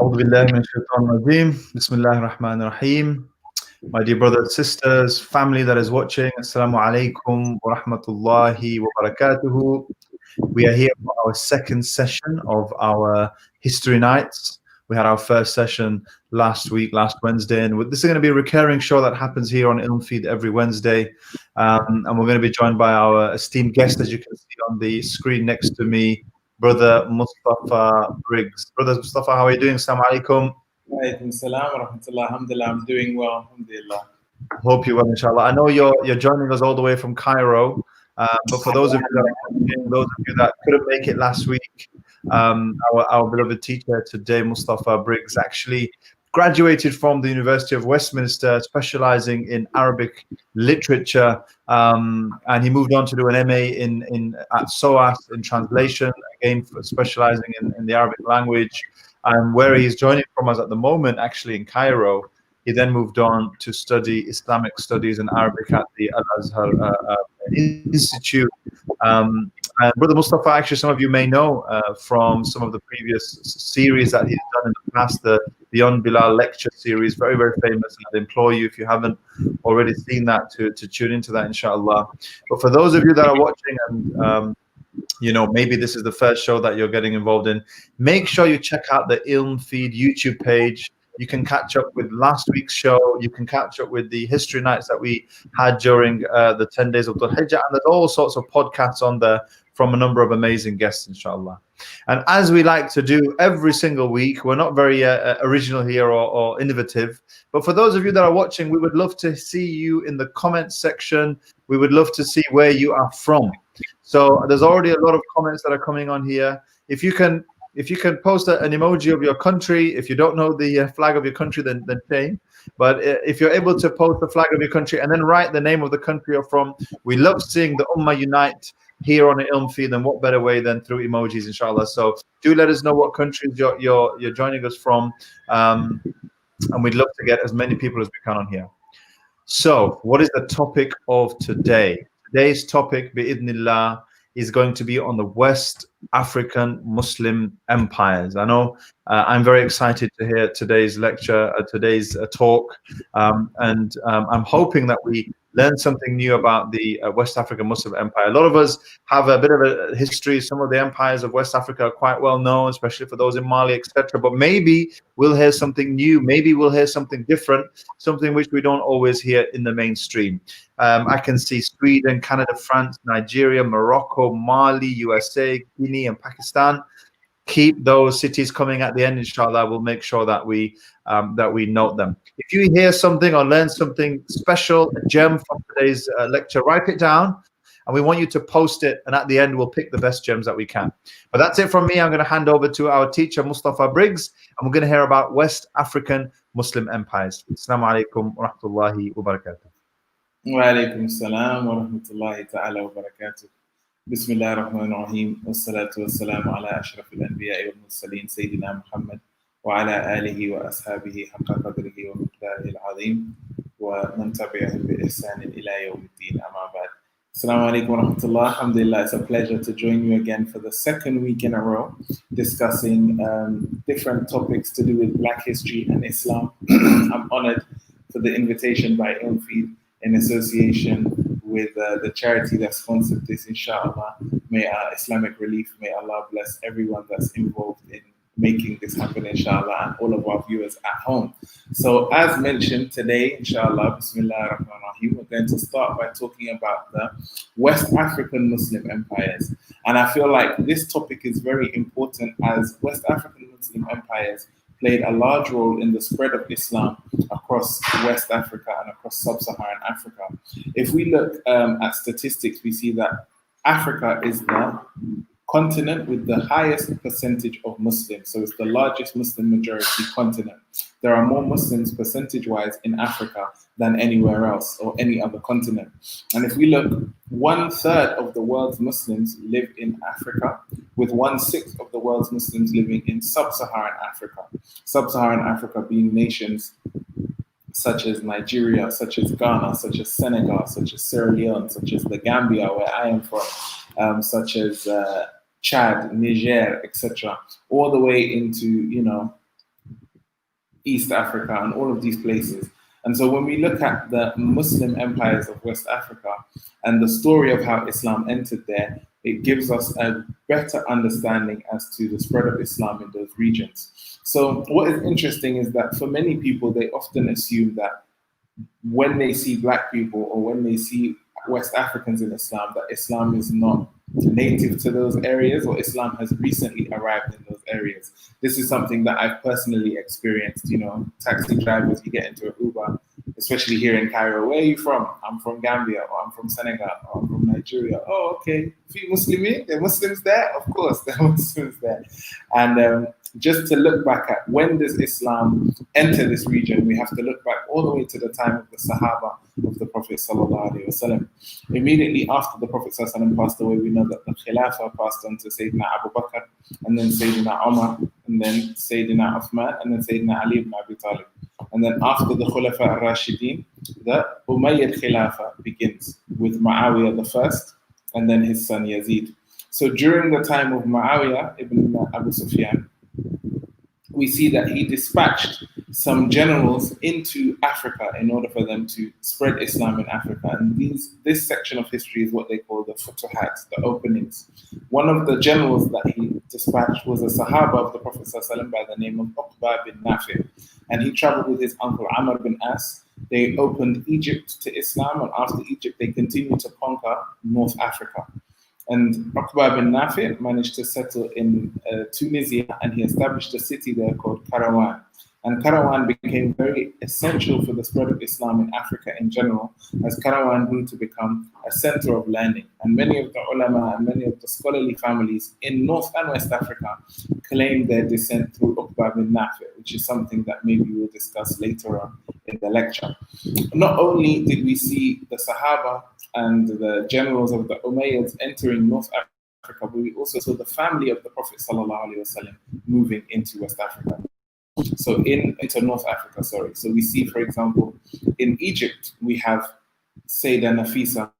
أعوذ بالله من الشيطان الرجيم. بسم الله الرحمن الرحيم. My dear brothers, sisters, family that is watching, Assalamu alaikum wa rahmatullahi wa barakatuhu. We are here for our second session of our History Nights. We had our first session last Wednesday, and this is going to be a recurring show that happens here on Ilm Feed every Wednesday. And we're going to be joined by our esteemed guest, as you can see on the screen next to me, Brother Mustafa Briggs. Brother Mustafa, how are you doing? Assalamu alaikum. Alaikum salam wa rahmatullah. Alhamdulillah, I'm doing well. Alhamdulillah. Hope you will, inshallah. I know you're joining us all the way from Cairo, but for those of you that are watching, those of you that couldn't make it last week, our beloved teacher today, Mustafa Briggs, actually graduated from the University of Westminster, specializing in Arabic literature, and he moved on to do an MA at SOAS in translation, again specializing in the Arabic language, and where he's joining from us at the moment, actually in Cairo. He then moved on to study Islamic studies and Arabic at the Al-Azhar Institute. And Brother Mustafa, actually, some of you may know from some of the previous series that he's done in the past, the Beyond Bilal lecture series, very, very famous. I'd implore you, if you haven't already seen that, to tune into that, inshallah. But for those of you that are watching and maybe this is the first show that you're getting involved in, make sure you check out the Ilm Feed YouTube page. You can catch up with last week's show. You can catch up with the history nights that we had during the 10 days of Dhul Hijjah. And there's all sorts of podcasts on there from a number of amazing guests, inshallah. And as we like to do every single week, we're not very original here or innovative. But for those of you that are watching, we would love to see you in the comments section. We would love to see where you are from. So there's already a lot of comments that are coming on here. If you can post an emoji of your country, if you don't know the flag of your country, then shame. But if you're able to post the flag of your country and then write the name of the country you're from, we love seeing the Ummah unite here on the Ilm Feed, and what better way than through emojis, inshallah. So do let us know what countries you're joining us from, and we'd love to get as many people as we can on here. So what is the topic of today? Today's topic, bi'idhnillah, is going to be on the West African Muslim empires. I know I'm very excited to hear today's lecture, today's talk, and I'm hoping that we learn something new about the West African Muslim empire. A lot of us have a bit of a history. Some of the empires of West Africa are quite well known, especially for those in Mali, etc. But maybe we'll hear something new. Maybe we'll hear something different, something which we don't always hear in the mainstream. I can see Sweden, Canada, France, Nigeria, Morocco, Mali, USA, Guinea, and Pakistan. Keep those cities coming at the end, inshallah. We'll make sure that we note them. If you hear something or learn something special, a gem from today's lecture, write it down, and we want you to post it. And at the end, we'll pick the best gems that we can. But that's it from me. I'm going to hand over to our teacher, Mustafa Briggs, and we're going to hear about West African Muslim empires. Assalamu alaikum wa rahmatullahi wa barakatuh. Wa alaikum salam wa rahmatullahi ta'ala wa barakatuh. Bismillah ar-Rahman ar-Rahim. Wassalatu wassalamu ala ashrafil anbiya'i wal mursaleen Sayyidina Muhammad wa ala alihi wa ashabihi haqqa qadrihi wa miqdarihi al-azim wa man tabi'ahum bi ihsanin ila yawmiddin, amma ba'd. Assalamu alaikum wa rahmatullah. Alhamdulillah, it's a pleasure to join you again for the second week in a row, discussing different topics to do with Black history and Islam. I'm honored for the invitation by Ilm Feed in association with the charity that sponsored this, inshallah. May Islamic Relief, may Allah bless everyone that's involved in making this happen, inshallah, and all of our viewers at home. So as mentioned today, inshallah, Bismillah ar-Rahman ar-Rahim, we're going to start by talking about the West African Muslim empires. And I feel like this topic is very important, as West African Muslim empires played a large role in the spread of Islam across West Africa and across sub-Saharan Africa. If we look at statistics, we see that Africa is the continent with the highest percentage of Muslims. So it's the largest Muslim majority continent. There are more Muslims percentage-wise in Africa than anywhere else or any other continent. And if we look, 1/3 of the world's Muslims live in Africa, with 1/6 of the world's Muslims living in sub-Saharan Africa. Sub-Saharan Africa being nations such as Nigeria, such as Ghana, such as Senegal, such as Sierra Leone, such as the Gambia, where I am from, such as Chad, Niger, etc., all the way into, East Africa, and all of these places. And so when we look at the Muslim empires of West Africa and the story of how Islam entered there, it gives us a better understanding as to the spread of Islam in those regions. So what is interesting is that for many people, they often assume that when they see black people or when they see West Africans in Islam, that Islam is not native to those areas or Islam has recently arrived in those areas. This is something that I've personally experienced. You know, taxi drivers, you get into an Uber, especially here in Cairo. Where are you from? I'm from Gambia, or I'm from Senegal, or I'm from Nigeria. Oh, okay. Fi Muslimi? There are Muslims there? Of course, there are Muslims there. And just to look back at when does Islam enter this region, we have to look back all the way to the time of the Sahaba of the Prophet Sallallahu Alaihi Wasallam. Immediately after the Prophet Sallallahu Alaihi Wasallam passed away, we know that the Khilafah passed on to Sayyidina Abu Bakr, and then Sayyidina Umar, and then Sayyidina Uthman, and then Sayyidina Ali ibn Abi Talib. And then after the Khulafa al-Rashidin, the Umayyad Khilafah begins with Muawiyah the first, and then his son Yazid. So during the time of Muawiyah ibn Abu Sufyan, we see that he dispatched some generals into Africa in order for them to spread Islam in Africa. And this section of history is what they call the Futuhat, the openings. One of the generals that he dispatched was a Sahaba of the Prophet ﷺ by the name of Uqba bin Nafi. And he traveled with his uncle Amr bin As. They opened Egypt to Islam, and after Egypt, they continued to conquer North Africa. And Uqba bin Nafi managed to settle in Tunisia, and he established a city there called Karawan. And Karawan became very essential for the spread of Islam in Africa in general, as Karawan grew to become a center of learning. And many of the ulama and many of the scholarly families in North and West Africa claim their descent through Uqba bin Nafi, which is something that maybe we'll discuss later on in the lecture. Not only did we see the Sahaba and the generals of the Umayyads entering North Africa, but we also saw the family of the Prophet ﷺ moving into West Africa. So into North Africa, sorry. So we see, for example, in Egypt, we have Sayyidah Nafisa,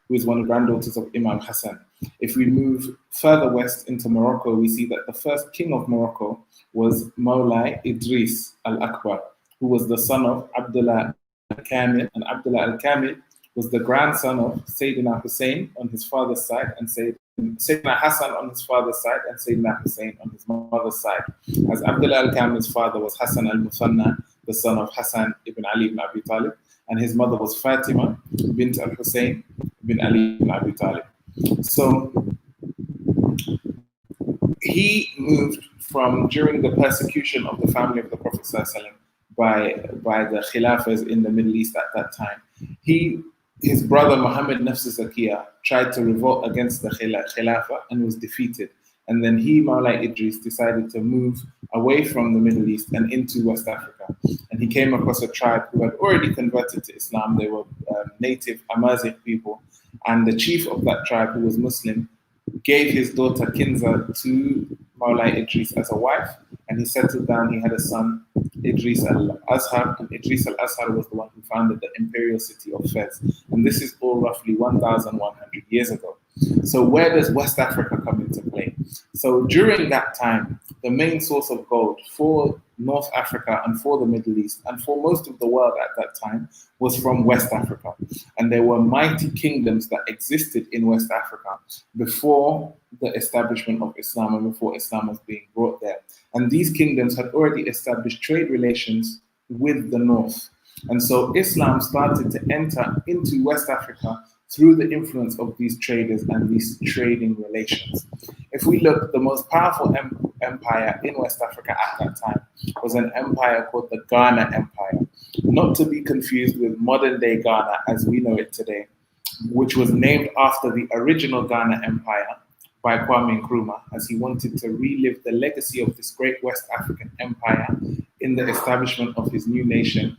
who is one of the granddaughters of Imam Hassan. If we move further west into Morocco, we see that the first king of Morocco was Mawlai Idris al-Akbar, who was the son of Abdullah al-Kamil, and Abdullah al-Kamil was the grandson of Sayyidina Hussein on his father's side, and Sayyidina Hassan on his father's side, and Sayyidina Hussein on his mother's side. As Abdullah al-Kamil's father was Hassan al-Muthanna, the son of Hassan ibn Ali ibn Abi Talib, and his mother was Fatima bint al-Hussein ibn Ali ibn Abi Talib. So he moved from, during the persecution of the family of the Prophet ﷺ by the Khilafahs in the Middle East at that time, his brother Muhammad Nafs Zakiya tried to revolt against the Khilafah and was defeated. And then he, Mawlai Idris, decided to move away from the Middle East and into West Africa. And he came across a tribe who had already converted to Islam. They were native Amazigh people. And the chief of that tribe, who was Muslim, gave his daughter Kinza to Mawlai Idris as a wife. And he settled down. He had a son, Idris al-Azhar. And Idris al-Azhar was the one who founded the imperial city of Fez. And this is all roughly 1,100 years ago. So where does West Africa come into play? So during that time, the main source of gold for North Africa and for the Middle East and for most of the world at that time was from West Africa. And there were mighty kingdoms that existed in West Africa before the establishment of Islam and before Islam was being brought there. And these kingdoms had already established trade relations with the North. And so Islam started to enter into West Africa through the influence of these traders and these trading relations. If we look, the most powerful empire in West Africa at that time was an empire called the Ghana Empire, not to be confused with modern day Ghana as we know it today, which was named after the original Ghana Empire by Kwame Nkrumah, as he wanted to relive the legacy of this great West African empire in the establishment of his new nation,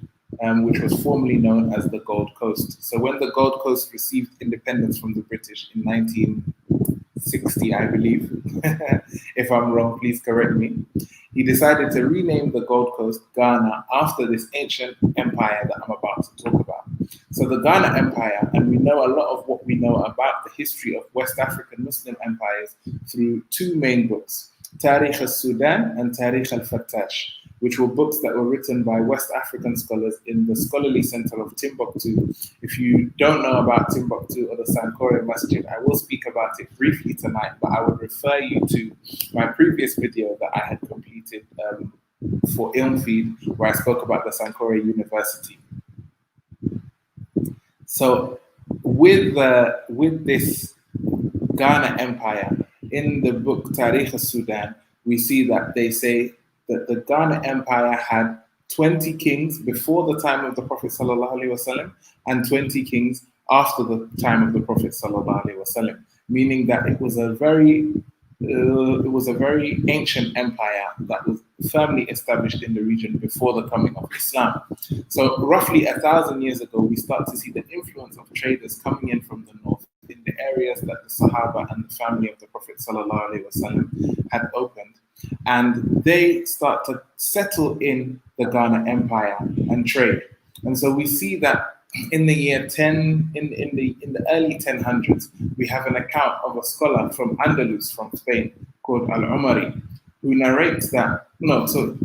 which was formerly known as the Gold Coast. So when the Gold Coast received independence from the British in 1960, I believe, if I'm wrong, please correct me, he decided to rename the Gold Coast Ghana after this ancient empire that I'm about to talk about. So the Ghana Empire, and we know a lot of what we know about the history of West African Muslim empires through two main books, Tarikh al-Sudan and Tarikh al-Fattash. which were books that were written by West African scholars in the scholarly center of Timbuktu. If you don't know about Timbuktu or the Sankore Masjid, I will speak about it briefly tonight, but I would refer you to my previous video that I had completed for Ilmfeed, where I spoke about the Sankore University. So with this Ghana Empire, in the book Tariq al-Sudan, we see that they say that the Ghana Empire had 20 kings before the time of the Prophet ﷺ and 20 kings after the time of the Prophet ﷺ, meaning that it was a very ancient empire that was firmly established in the region before the coming of Islam. So roughly 1,000 years ago, we start to see the influence of traders coming in from the north in the areas that the Sahaba and the family of the Prophet ﷺ had opened. And they start to settle in the Ghana Empire and trade. And so we see that in the year 10, in the early 1000s, we have an account of a scholar from Andalus, from Spain, called Al-Umari, who narrates that,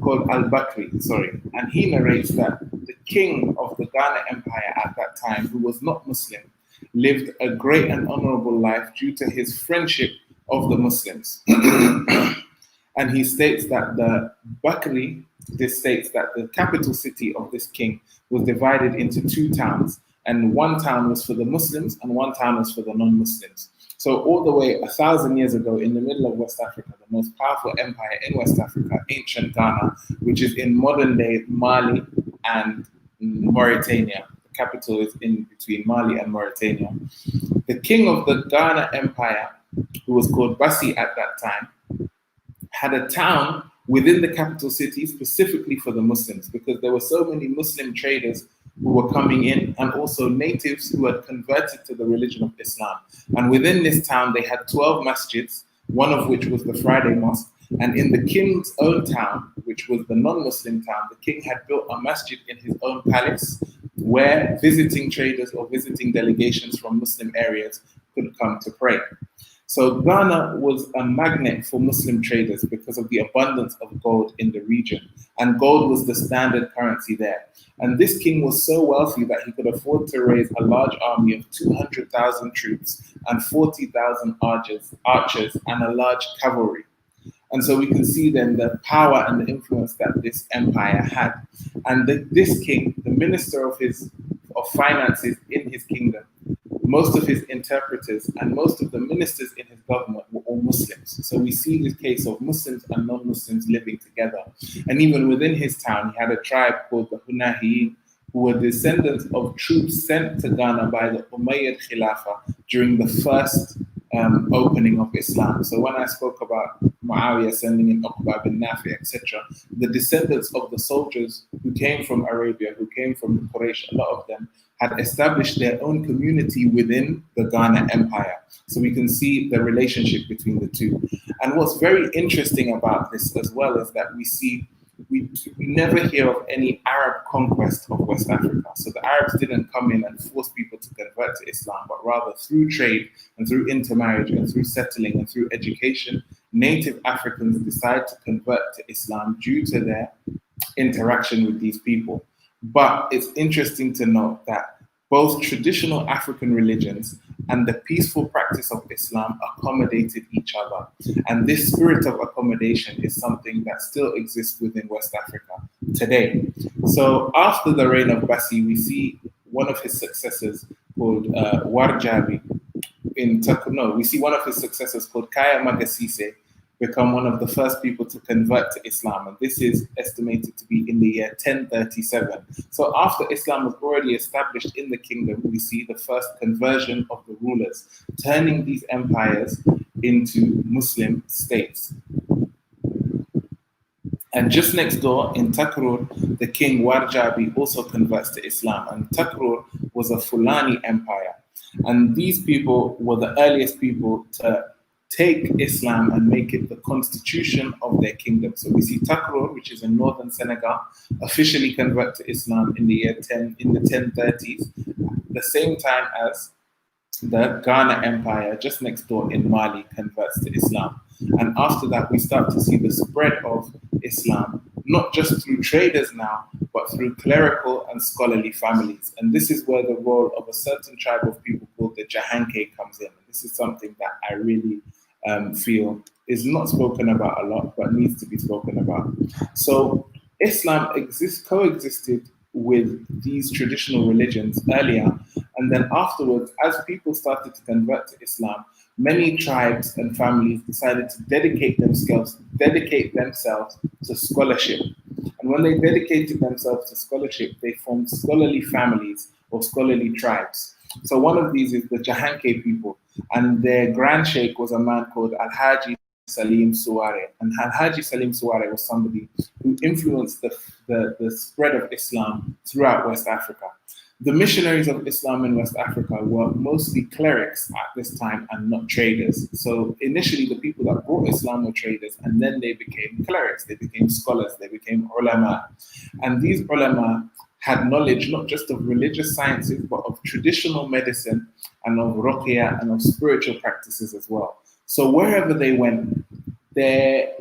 called Al-Bakri, sorry, and he narrates that the king of the Ghana Empire at that time, who was not Muslim, lived a great and honorable life due to his friendship of the Muslims. And he states that the Bakri, this states that the capital city of this king was divided into two towns, and one town was for the Muslims and one town was for the non-Muslims. So all the way 1,000 years ago, in the middle of West Africa, the most powerful empire in West Africa, ancient Ghana, which is in modern day Mali and Mauritania. The capital is in between Mali and Mauritania. The king of the Ghana Empire, who was called Bassi at that time, had a town within the capital city specifically for the Muslims, because there were so many Muslim traders who were coming in, and also natives who had converted to the religion of Islam. And within this town, they had 12 masjids, one of which was the Friday Mosque. And in the king's own town, which was the non-Muslim town, the king had built a masjid in his own palace where visiting traders or visiting delegations from Muslim areas could come to pray. So Ghana was a magnet for Muslim traders because of the abundance of gold in the region. And gold was the standard currency there. And this king was so wealthy that he could afford to raise a large army of 200,000 troops and 40,000 archers and a large cavalry. And so we can see then the power and the influence that this empire had. And this king, the minister of finances in his kingdom, most of his interpreters and most of the ministers in his government were all Muslims. So we see this case of Muslims and non-Muslims living together. And even within his town, he had a tribe called the Hunahiyin, who were descendants of troops sent to Ghana by the Umayyad Khilafah during the first opening of Islam. So when I spoke about Muawiyah sending in Uqba bin Nafi, etc., the descendants of the soldiers who came from Arabia, who came from Quraysh, a lot of them had established their own community within the Ghana Empire. So we can see the relationship between the two. And what's very interesting about this as well is that we never hear of any Arab conquest of West Africa. So the Arabs didn't come in and force people to convert to Islam, but rather through trade and through intermarriage and through settling and through education, native Africans decide to convert to Islam due to their interaction with these people. But it's interesting to note that both traditional African religions and the peaceful practice of Islam accommodated each other. And this spirit of accommodation is something that still exists within West Africa today. So after the reign of Bassi, we see one of his successors called Warjabi. We see one of his successors called Kaya Magasise become one of the first people to convert to Islam. And this is estimated to be in the year 1037. So after Islam was already established in the kingdom, we see the first conversion of the rulers, turning these empires into Muslim states. And just next door in Takrur, the king Warjabi also converts to Islam. And Takrur was a Fulani empire. And these people were the earliest people to take Islam and make it the constitution of their kingdom. So we see Takrur, which is in northern Senegal, officially convert to Islam in the 1030s, the same time as the Ghana Empire, just next door in Mali, converts to Islam. And after that, we start to see the spread of Islam not just through traders now, but through clerical and scholarly families. And this is where the role of a certain tribe of people called the Jahanke comes in. And this is something that I really feel is not spoken about a lot, but needs to be spoken about. So Islam coexisted with these traditional religions earlier, and then afterwards, as people started to convert to Islam, many tribes and families decided to dedicate themselves to scholarship. And when they dedicated themselves to scholarship, they formed scholarly families or scholarly tribes. So one of these is the Jahanke people, and their grand sheikh was a man called Al-Haji Salim Suware. And Al-Haji Salim Suware was somebody who influenced the spread of Islam throughout West Africa. The missionaries of Islam in West Africa were mostly clerics at this time and not traders. So initially the people that brought Islam were traders, and then they became clerics, they became scholars, they became ulama. And these ulama had knowledge not just of religious sciences, but of traditional medicine and of ruqya and of spiritual practices as well. So wherever they went, their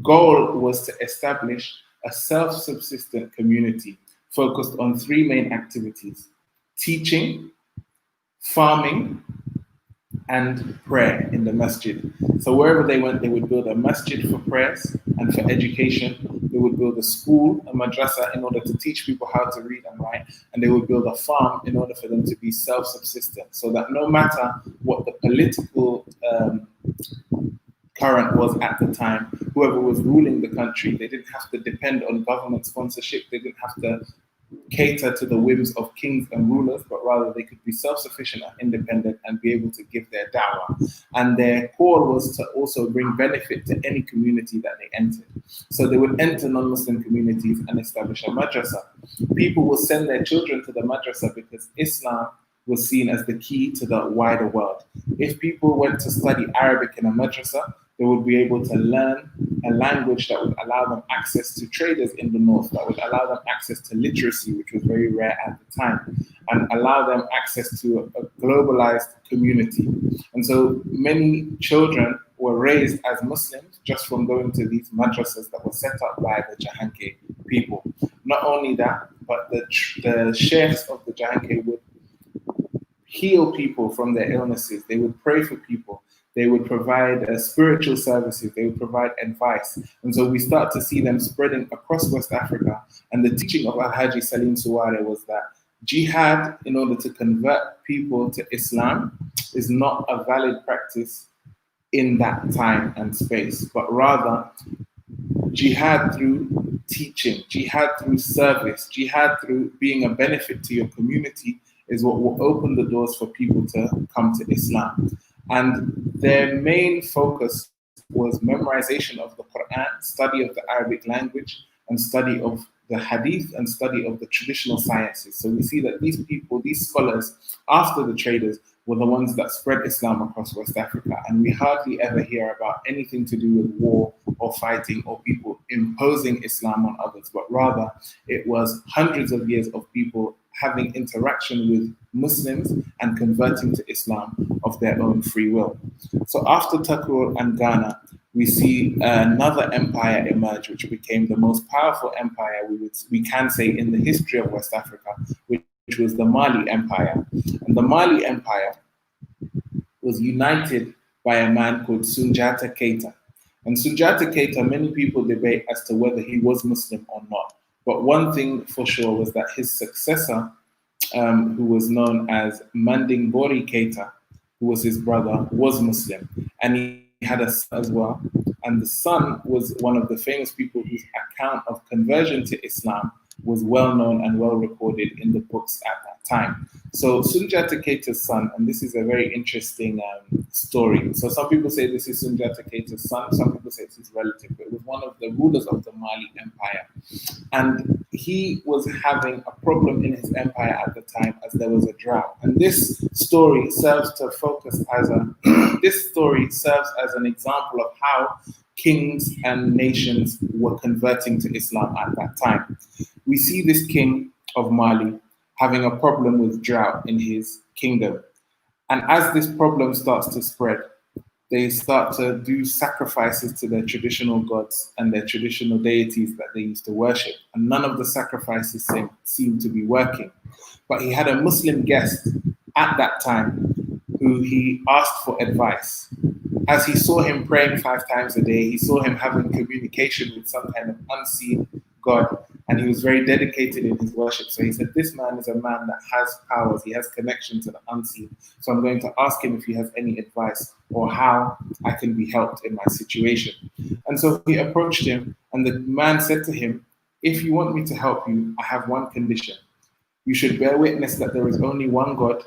goal was to establish a self-subsistent community focused on three main activities: teaching, farming, and prayer in the masjid. So wherever they went, they would build a masjid for prayers and for education. They would build a school, a madrasa, in order to teach people how to read and write. And they would build a farm in order for them to be self-subsistent, so that no matter what the political current was at the time, whoever was ruling the country, they didn't have to depend on government sponsorship. They didn't have to cater to the whims of kings and rulers, but rather they could be self-sufficient and independent and be able to give their dawah. And their call was to also bring benefit to any community that they entered. So they would enter non-Muslim communities and establish a madrasa. People will send their children to the madrasa because Islam was seen as the key to the wider world. If people went to study Arabic in a madrasa, they would be able to learn a language that would allow them access to traders in the north, that would allow them access to literacy, which was very rare at the time, and allow them access to a globalized community. And so many children were raised as Muslims just from going to these madrasas that were set up by the Jahanke people. Not only that, but the sheikhs of the Jahanke would heal people from their illnesses. They would pray for people. They would provide spiritual services. They would provide advice. And so we start to see them spreading across West Africa. And the teaching of Al-Haji Salim Suware was that jihad, in order to convert people to Islam, is not a valid practice in that time and space, but rather jihad through teaching, jihad through service, jihad through being a benefit to your community is what will open the doors for people to come to Islam. And their main focus was memorization of the Quran, study of the Arabic language, and study of the hadith, and study of the traditional sciences. So we see that these people, these scholars, after the traders, were the ones that spread Islam across West Africa. And we hardly ever hear about anything to do with war or fighting or people imposing Islam on others, but rather it was hundreds of years of people having interaction with Muslims and converting to Islam of their own free will. So after Takur and Ghana, we see another empire emerge, which became the most powerful empire we can say in the history of West Africa, which was the Mali Empire. And the Mali Empire was united by a man called Sunjata Keita. And Sunjata Keita, many people debate as to whether he was Muslim or not. But one thing for sure was that his successor, who was known as Manding Bori Keita, who was his brother, was Muslim. And he had a son as well. And the son was one of the famous people whose account of conversion to Islam was well known and well recorded in the books at that time. So Sunjata Keita's son, and this is a very interesting story. So some people say this is Sunjata Keita's son, some people say it's his relative, but it was one of the rulers of the Mali Empire. And he was having a problem in his empire at the time as there was a drought. And this story serves to focus as this story serves as an example of how kings and nations were converting to Islam at that time. We see this king of Mali having a problem with drought in his kingdom. And as this problem starts to spread, they start to do sacrifices to their traditional gods and their traditional deities that they used to worship. And none of the sacrifices seemed to be working. But he had a Muslim guest at that time who he asked for advice. As he saw him praying 5 times a day, he saw him having communication with some kind of unseen God, and he was very dedicated in his worship. So he said, this man is a man that has powers, he has connection to the unseen. So I'm going to ask him if he has any advice or how I can be helped in my situation. And so he approached him, and the man said to him, if you want me to help you, I have one condition. You should bear witness that there is only one God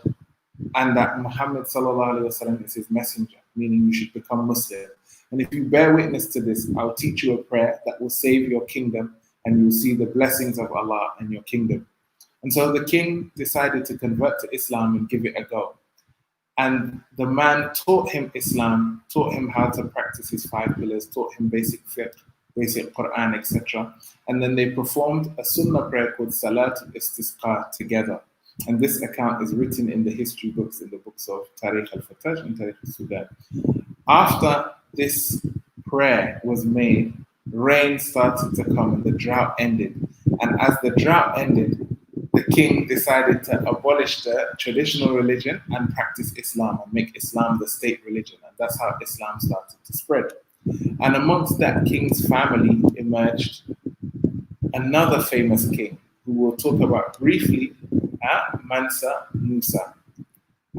and that Muhammad sallallahu alaihi wasallam is his messenger, meaning you should become Muslim. And if you bear witness to this, I'll teach you a prayer that will save your kingdom, and you will see the blessings of Allah in your kingdom. And so the king decided to convert to Islam and give it a go. And the man taught him Islam, taught him how to practice his 5 pillars, taught him basic fiqh, basic Quran, etc. And then they performed a sunnah prayer called Salat al-Istisqa together. And this account is written in the history books, in the books of Tariq al-Fatah and Tariq al-Sudan. After this prayer was made, rain started to come and the drought ended. And as the drought ended, the king decided to abolish the traditional religion and practice Islam and make Islam the state religion. And that's how Islam started to spread. And amongst that king's family emerged another famous king who we'll talk about briefly, Mansa Musa.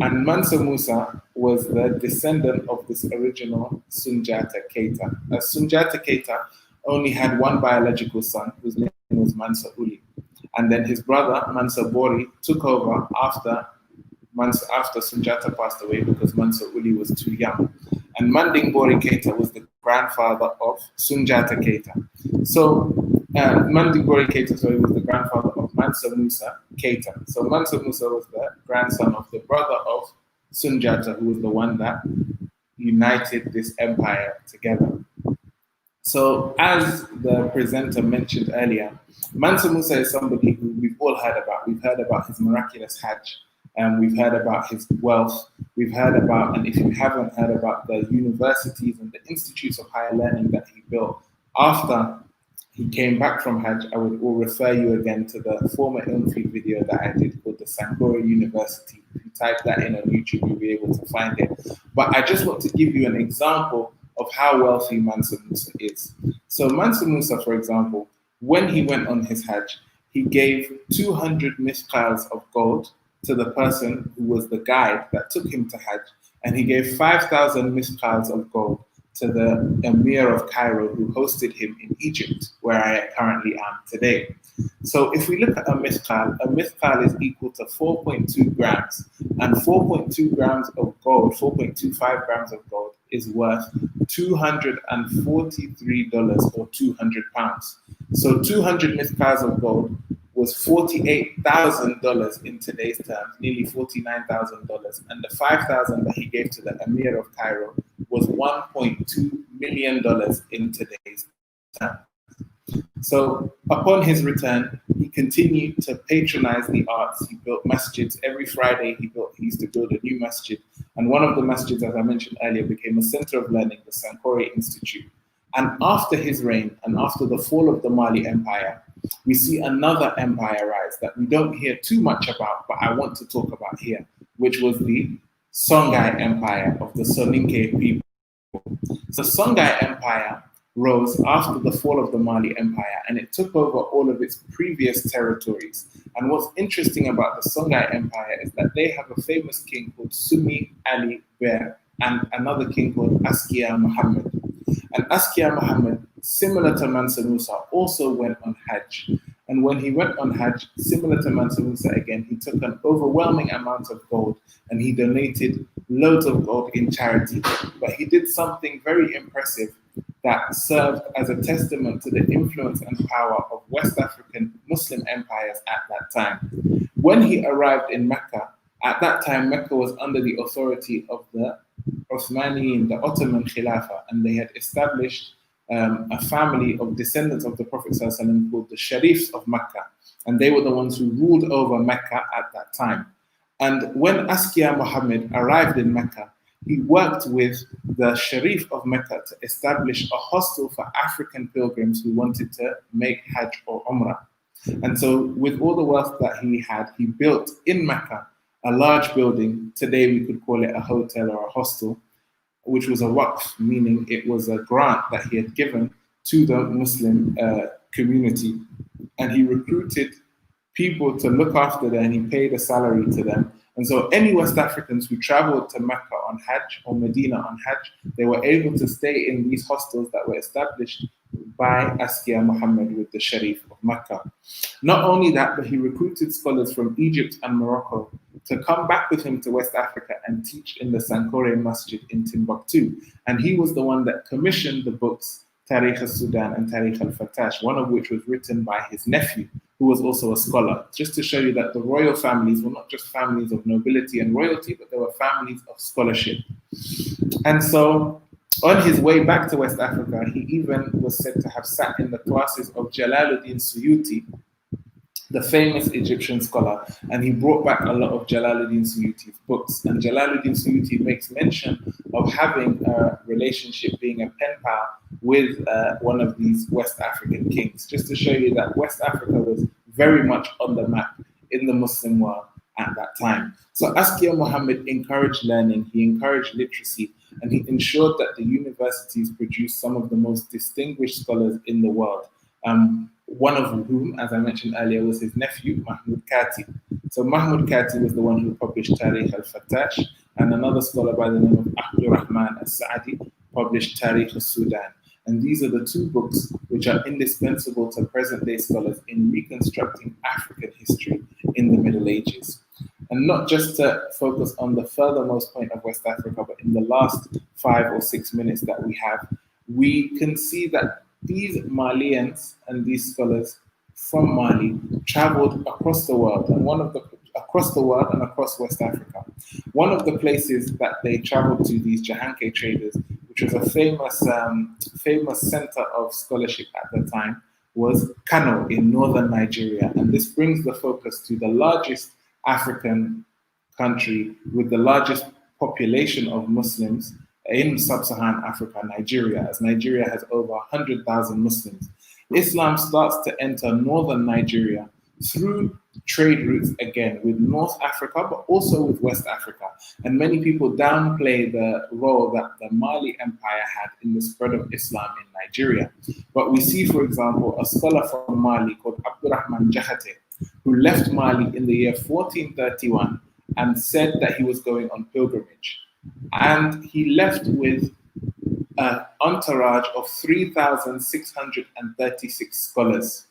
And Mansa Musa was the descendant of this original Sunjata Keita. Sunjata Keita only had one biological son whose name was Mansa Uli. And then his brother, Mansa Bori, took over after Sunjata passed away because Mansa Uli was too young. And Manding Bori Keita was the grandfather of Sunjata Keita. So Manding Bori Keita was the grandfather of Mansa Musa Keita. So Mansa Musa was the grandson of the brother of Sunjata, who was the one that united this empire together. So as the presenter mentioned earlier, Mansa Musa is somebody who we've all heard about. We've heard about his miraculous Hajj, and we've heard about his wealth. We've heard about, and if you haven't heard about the universities and the institutes of higher learning that he built after he came back from Hajj, I will refer you again to the former Ilmfeed video that I did called the Sankora University. If you type that in on YouTube, you'll be able to find it. But I just want to give you an example of how wealthy Mansa Musa is. So Mansa Musa, for example, when he went on his Hajj, he gave 200 mithqals of gold to the person who was the guide that took him to Hajj, and he gave 5,000 mithqals of gold to the Emir of Cairo who hosted him in Egypt, where I currently am today. So if we look at a mithqal is equal to 4.2 grams, and 4.2 grams of gold, 4.25 grams of gold is worth $243 or 200 pounds. So 200 mithqals of gold was $48,000 in today's terms, nearly $49,000. And the 5,000 that he gave to the Emir of Cairo was $1.2 million in today's terms. So upon his return, he continued to patronize the arts. He built masjids. Every Friday he used to build a new masjid. And one of the masjids, as I mentioned earlier, became a center of learning, the Sankore Institute. And after his reign and after the fall of the Mali Empire, we see another empire rise that we don't hear too much about, but I want to talk about here, which was the Songhai Empire of the Soninke people. So Songhai Empire rose after the fall of the Mali Empire, and it took over all of its previous territories. And what's interesting about the Songhai Empire is that they have a famous king called Sunni Ali Ber and another king called Askia Muhammad. And Askia Muhammad, similar to Mansa Musa, also went on Hajj. And when he went on Hajj, similar to Mansa Musa again, he took an overwhelming amount of gold and he donated loads of gold in charity. But he did something very impressive that served as a testament to the influence and power of West African Muslim empires at that time. When he arrived in Mecca, at that time Mecca was under the authority of the Uthmani, the Ottoman Khilafah, and they had established a family of descendants of the Prophet ﷺ called the Sharifs of Mecca, and they were the ones who ruled over Mecca at that time. And when Askia Muhammad arrived in Mecca, he worked with the Sharif of Mecca to establish a hostel for African pilgrims who wanted to make Hajj or Umrah. And so, with all the wealth that he had, he built in Mecca a large building. Today, we could call it a hotel or a hostel, which was a waqf, meaning it was a grant that he had given to the Muslim community. And he recruited people to look after them, and he paid a salary to them. And so any West Africans who traveled to Mecca on Hajj or Medina on Hajj, they were able to stay in these hostels that were established by Askia Muhammad with the Sharif of Mecca. Not only that, but he recruited scholars from Egypt and Morocco to come back with him to West Africa and teach in the Sankore Masjid in Timbuktu. And he was the one that commissioned the books Tarikh al-Sudan and Tarikh al-Fatash, one of which was written by his nephew, who was also a scholar, just to show you that the royal families were not just families of nobility and royalty, but they were families of scholarship. And so, on his way back to West Africa, he even was said to have sat in the classes of Jalaluddin Suyuti, the famous Egyptian scholar, and he brought back a lot of Jalaluddin Suyuti's books. And Jalaluddin Suyuti makes mention of having a relationship, being a pen pal with one of these West African kings, just to show you that West Africa was very much on the map in the Muslim world at that time. So Askia Muhammad encouraged learning, he encouraged literacy, and he ensured that the universities produced some of the most distinguished scholars in the world. One of whom, as I mentioned earlier, was his nephew, Mahmoud Kati. So Mahmoud Kati was the one who published Tarikh al-Fatash, and another scholar by the name of Abdul Rahman al-Sa'di published Tarikh al-Sudan. And these are the two books which are indispensable to present-day scholars in reconstructing African history in the Middle Ages. And not just to focus on the furthermost point of West Africa, but in the last 5 or 6 minutes that we have, we can see that these Malians and these scholars from Mali traveled across the world, and across the world and across West Africa. One of the places that they traveled to, these Jahanke traders, which was a famous center of scholarship at the time, was Kano in northern Nigeria. And this brings the focus to the largest African country with the largest population of Muslims in sub-Saharan Africa, Nigeria, as Nigeria has over 100,000 Muslims. Islam starts to enter northern Nigeria through trade routes again with North Africa, but also with West Africa. And many people downplay the role that the Mali Empire had in the spread of Islam in Nigeria. But we see, for example, a scholar from Mali called Abdurrahman Jahate, who left Mali in the year 1431 and said that he was going on pilgrimage. And he left with an entourage of 3,636 scholars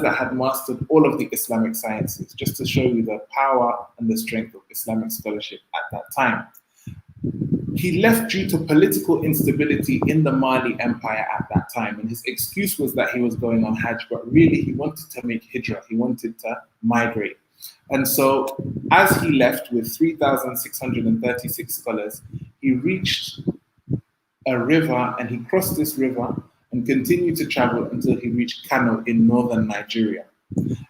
that had mastered all of the Islamic sciences, just to show you the power and the strength of Islamic scholarship at that time. He left due to political instability in the Mali Empire at that time, and his excuse was that he was going on Hajj, but really he wanted to make hijrah, he wanted to migrate. And so, as he left with 3,636 scholars, he reached a river and he crossed this river and continued to travel until he reached Kano in northern Nigeria.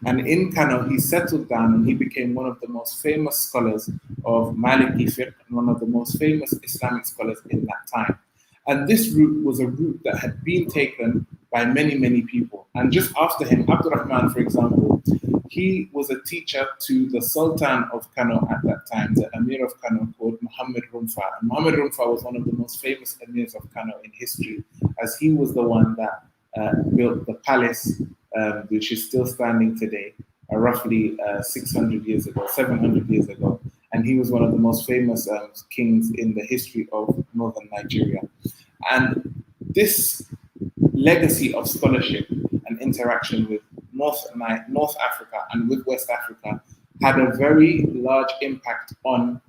And in Kano, he settled down and he became one of the most famous scholars of Maliki fiqh and one of the most famous Islamic scholars in that time. And this route was a route that had been taken by many, many people. And just after him, Abdurrahman, for example, he was a teacher to the Sultan of Kano at that time, the Emir of Kano, called Muhammad Rumfa. And Muhammad Rumfa was one of the most famous emirs of Kano in history, as he was the one that built the palace, which is still standing today, roughly 600 years ago, 700 years ago. And he was one of the most famous kings in the history of northern Nigeria. And this legacy of scholarship and interaction with North Africa and with West Africa had a very large impact on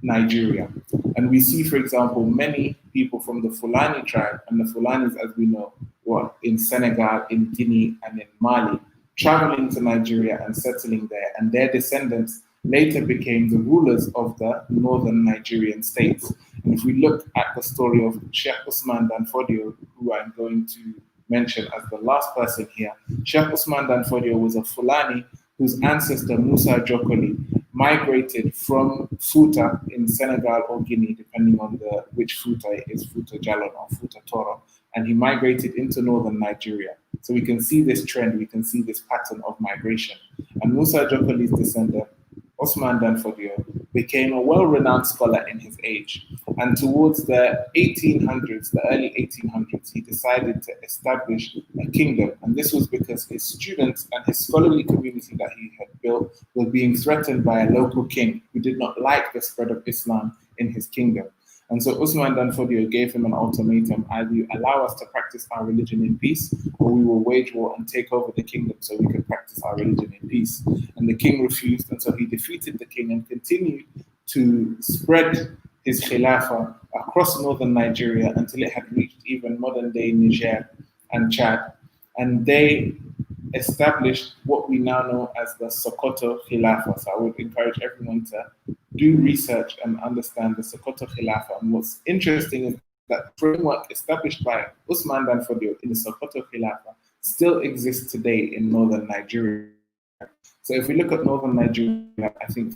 Nigeria. And we see, for example, many people from the Fulani tribe, and the Fulanis, as we know, were in Senegal, in Guinea, and in Mali, traveling to Nigeria and settling there. And their descendants later became the rulers of the northern Nigerian states. And if we look at the story of Sheikh Usman Danfodio, who I'm going to mention as the last person here, Sheikh Usman Danfodio was a Fulani whose ancestor Musa Jokoli migrated from Futa in Senegal or Guinea, depending on which Futa it is, Futa Jalon or Futa Toro, and he migrated into northern Nigeria. So we can see this trend, we can see this pattern of migration. And Musa Jokoli's descendant, Osman Danfodio, became a well-renowned scholar in his age. And towards the 1800s, the early 1800s, he decided to establish a kingdom. And this was because his students and his scholarly community that he had built were being threatened by a local king who did not like the spread of Islam in his kingdom. And so Usman Danfodio gave him an ultimatum: either you allow us to practice our religion in peace, or we will wage war and take over the kingdom so we can practice our religion in peace. And the king refused, and so he defeated the king and continued to spread his khilafah across northern Nigeria until it had reached even modern-day Niger and Chad. And they established what we now know as the Sokoto Khilafah. So I would encourage everyone to do research and understand the Sokoto Khilafah. And what's interesting is that framework established by Usman Danfodio in the Sokoto Khilafah still exists today in northern Nigeria. So if we look at northern Nigeria, I think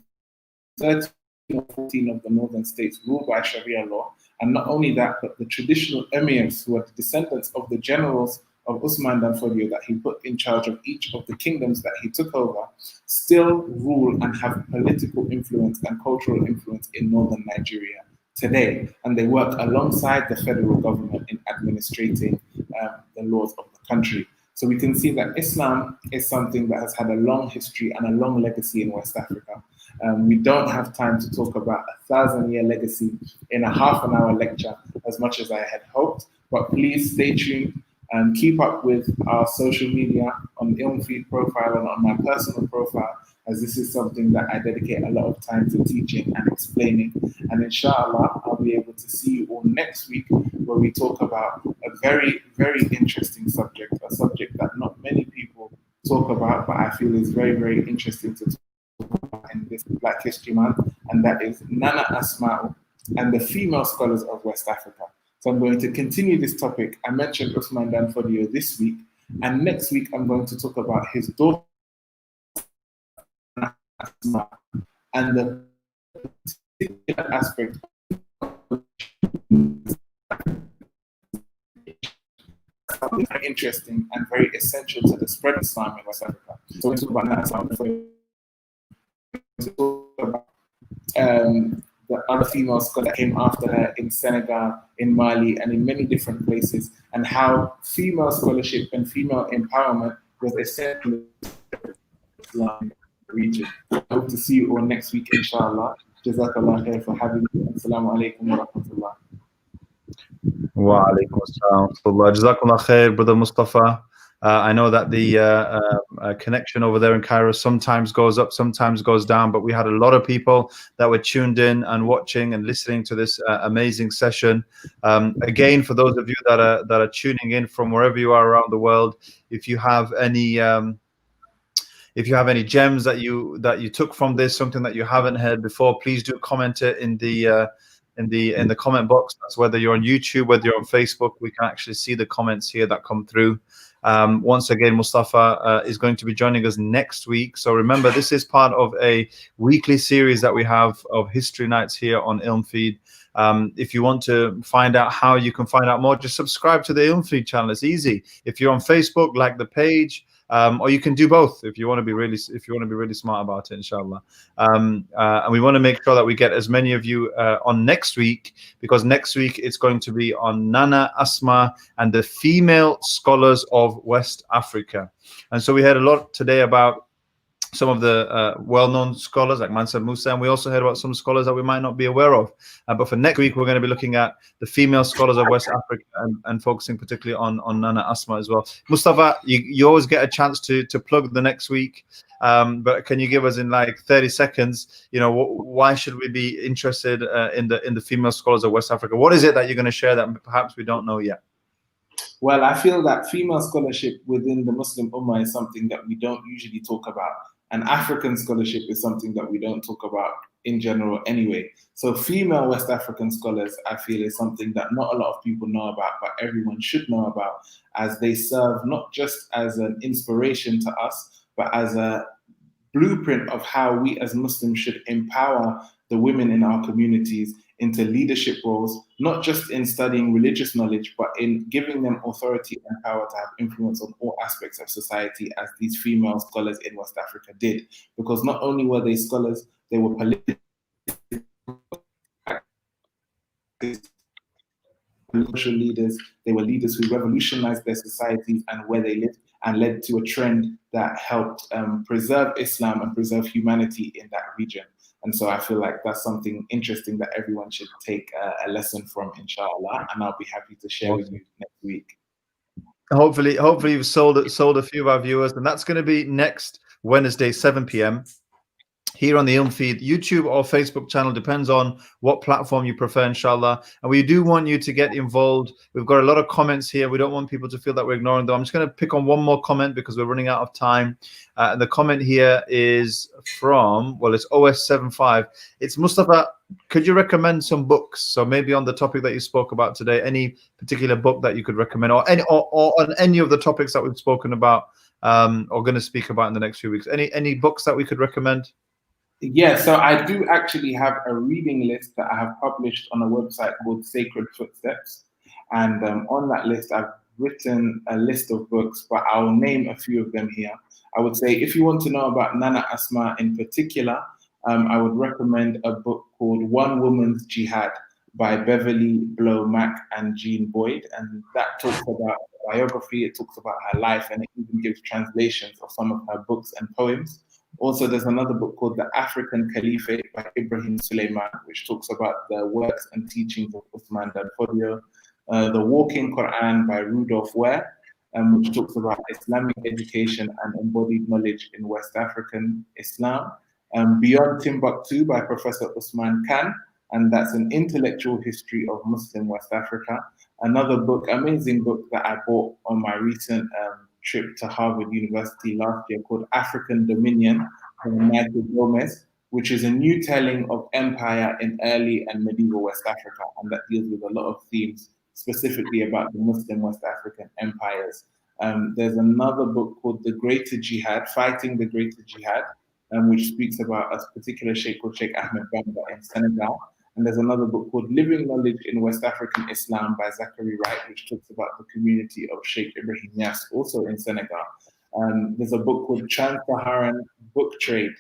13 or 14 of the northern states ruled by Sharia law. And not only that, but the traditional emirs, who are the descendants of the generals of Usman Danfodio that he put in charge of each of the kingdoms that he took over, still rule and have political influence and cultural influence in northern Nigeria today. And they work alongside the federal government in administrating the laws of the country. So we can see that Islam is something that has had a long history and a long legacy in West Africa. We don't have time to talk about a 1,000-year legacy in a half-an-hour lecture as much as I had hoped, but please stay tuned and keep up with our social media on the Ilmfeed profile and on my personal profile, as this is something that I dedicate a lot of time to teaching and explaining. And inshallah, I'll be able to see you all next week, where we talk about a very, very interesting subject, a subject that not many people talk about, but I feel is very, very interesting to talk about in this Black History Month, and that is Nana Asma'u and the female scholars of West Africa. So I'm going to continue this topic. I mentioned Usman Danfodio this week, and next week I'm going to talk about his daughter Asma and the particular aspect something very interesting and very essential to the spread of Islam in West Africa. So we'll talk about that. The other female scholar that came after her in Senegal, in Mali, and in many different places, and how female scholarship and female empowerment was essential in the region. I hope to see you all next week, inshallah. Jazakallah khair for having me. Assalamu alaikum wa rahmatullah. Wa alaikum assalam. Jazakallah khair, Brother Mustafa. I know that the connection over there in Cairo sometimes goes up, sometimes goes down, but we had a lot of people that were tuned in and watching and listening to this amazing session. Again, for those of you that are tuning in from wherever you are around the world, if you have any gems that you took from this, something that you haven't heard before, please do comment it in the comment box. That's whether you're on YouTube, whether you're on Facebook. We can actually see the comments here that come through. Once again, Mustafa is going to be joining us next week. So remember, this is part of a weekly series that we have of history nights here on Ilmfeed. If you want to find out how you can find out more, just subscribe to the Ilmfeed channel. It's easy. If you're on Facebook, like the page. Or you can do both if you want to be really smart about it, inshallah. And we want to make sure that we get as many of you on next week, because next week it's going to be on Nana Asma and the female scholars of West Africa. And so we heard a lot today about some of the well-known scholars like Mansa Musa, and we also heard about some scholars that we might not be aware of. But for next week, we're going to be looking at the female scholars of West Africa and focusing particularly on Nana Asma as well. Mustafa, you always get a chance to plug the next week, but can you give us in like 30 seconds, why should we be interested in the female scholars of West Africa? What is it that you're going to share that perhaps we don't know yet? Well, I feel that female scholarship within the Muslim Ummah is something that we don't usually talk about. And African scholarship is something that we don't talk about in general anyway. So female West African scholars, I feel, is something that not a lot of people know about, but everyone should know about, as they serve not just as an inspiration to us, but as a blueprint of how we as Muslims should empower the women in our communities into leadership roles, not just in studying religious knowledge, but in giving them authority and power to have influence on all aspects of society, as these female scholars in West Africa did. Because not only were they scholars, they were political leaders, they were leaders who revolutionized their societies and where they lived, and led to a trend that helped preserve Islam and preserve humanity in that region. And so I feel like that's something interesting that everyone should take a lesson from, inshallah, and I'll be happy to share with you next week. Hopefully you've sold a few of our viewers, and that's going to be next Wednesday, 7 p.m. here on the Ilm Feed, YouTube or Facebook channel, depends on what platform you prefer, inshallah. And we do want you to get involved. We've got a lot of comments here. We don't want people to feel that we're ignoring them. I'm just going to pick on one more comment because we're running out of time. And the comment here is from, well, it's OS75. It's Mustafa, could you recommend some books? So maybe on the topic that you spoke about today, any particular book that you could recommend, or on any of the topics that we've spoken about or going to speak about in the next few weeks. Any books that we could recommend? Yeah, so I do actually have a reading list that I have published on a website called Sacred Footsteps. And on that list, I've written a list of books, but I'll name a few of them here. I would say if you want to know about Nana Asma in particular, I would recommend a book called One Woman's Jihad by Beverly Blow Mack and Jean Boyd. And that talks about biography, it talks about her life, and it even gives translations of some of her books and poems. Also, there's another book called The African Caliphate by Ibrahim Suleiman, which talks about the works and teachings of Uthman Dan Fodio. The Walking Quran by Rudolf Ware, which talks about Islamic education and embodied knowledge in West African Islam. Beyond Timbuktu by Professor Usman Khan, and that's an intellectual history of Muslim West Africa. Another book, amazing book that I bought on my recent trip to Harvard University last year, called African Dominion by Michael Gomez, which is a new telling of empire in early and medieval West Africa, and that deals with a lot of themes specifically about the Muslim West African empires. There's another book called The Greater Jihad, Fighting the Greater Jihad, which speaks about a particular sheikh called Sheikh Ahmed Bamba in Senegal. And there's another book called Living Knowledge in West African Islam by Zachary Wright, which talks about the community of Sheikh Ibrahim Niasse, also in Senegal. There's a book called Trans-Saharan Book Trade.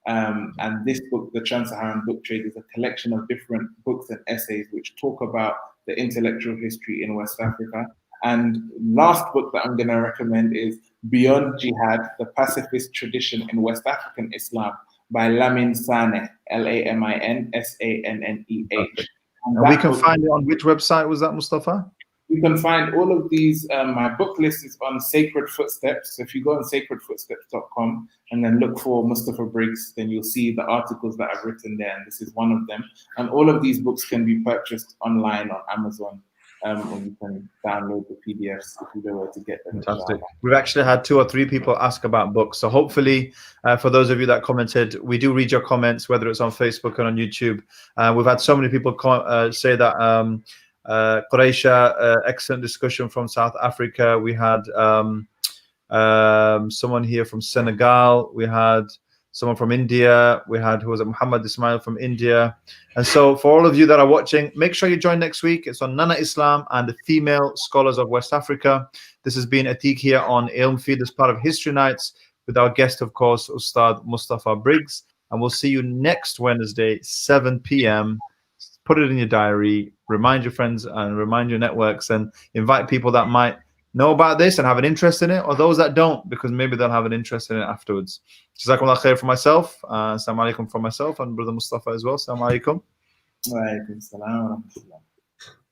And this book, The Trans-Saharan Book Trade, is a collection of different books and essays which talk about the intellectual history in West Africa. And last book that I'm going to recommend is Beyond Jihad, The Pacifist Tradition in West African Islam by Lamin Saneh, Laminsaneh. And we can find it on which website was that, Mustafa? You can find all of these. My book list is on Sacred Footsteps. So if you go on sacredfootsteps.com and then look for Mustafa Briggs, then you'll see the articles that I've written there, and this is one of them. And all of these books can be purchased online on Amazon. And you can download the PDFs if you know where to get them. Fantastic. We've actually had 2 or 3 people ask about books. So hopefully, for those of you that commented, we do read your comments, whether it's on Facebook or on YouTube. We've had so many people say that Quraisha, excellent discussion from South Africa. We had someone here from Senegal. We had someone from India. We had, who was it, Muhammad Ismail from India. And so for all of you that are watching, make sure you join next week. It's on Nana Islam and the Female Scholars of West Africa. This has been Atiq here on Ilm Feed as part of History Nights with our guest, of course, Ustad Mustafa Briggs. And we'll see you next Wednesday, 7 p.m. Put it in your diary, remind your friends and remind your networks, and invite people that might know about this and have an interest in it, or those that don't, because maybe they'll have an interest in it afterwards. Jazakumullah khair for myself. Assalamu alaikum for myself and Brother Mustafa as well. Assalamu alaikum. Wa alaikum salam wa rahmatullah.